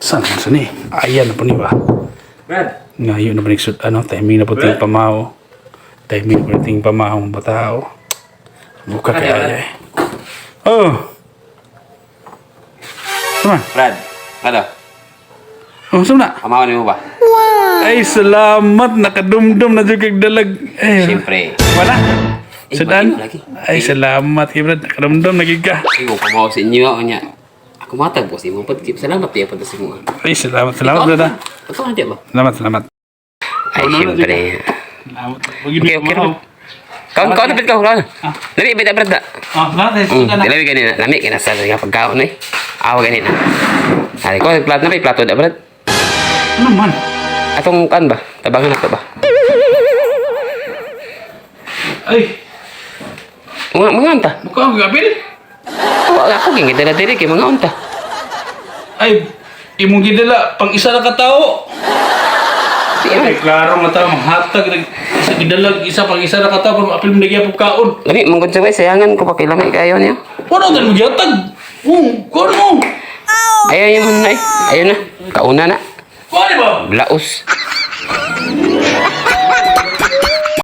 Saan naman sa ni? Ayan na po ni ba? Brad. Ngayon na po ni timing na po ting pamaw. Timing na po ting pamaw ng batao. Buka kaya eh. Oh! Sama? Brad. Ano? Oh, sama na? Amawan mo ba? Ay, salamat. Nakadumdum na dyan kag dalag. Ay, Siyempre. wala. Sudan? lagi. Ay, salamat. Brad. Nakadumdum na gid ka. Ikaw pamaw sa inyo ako niya. Ako matag po sa imong pagkip. Salamat niya po sa mo. Ay, salamat. Salamat, brad. Ito ka ba? Salamat, salamat. Ay, siyempre. Salamat. Okay, okay. Kaon dapat ka hulan. Lami beda Brad. Ah, salamat. Sudan na. Lami ganina. Lami kina sa pagkaon eh. Awa ganina. Ay, ko plato na may plato da Brad. Ano man? Atong kan ba? Tabangan na ba? Ay, Mga unta. buka ang gabil. Ako gingid dala diri kay mga unta. Ay, imong gidala pang isa na katao. Ay, klaro nga tao, manghatag. Isa gidalag, isa pang isa na katao, pero apil mo nagyapog kaon. Lami mong sa way sayangan ko pa kay lami kayo niya. Wala ka mo gyatag. Kuhan mo. Ayaw niyo man na eh. Ayaw na. Kauna na. Kuhan ba? Laos.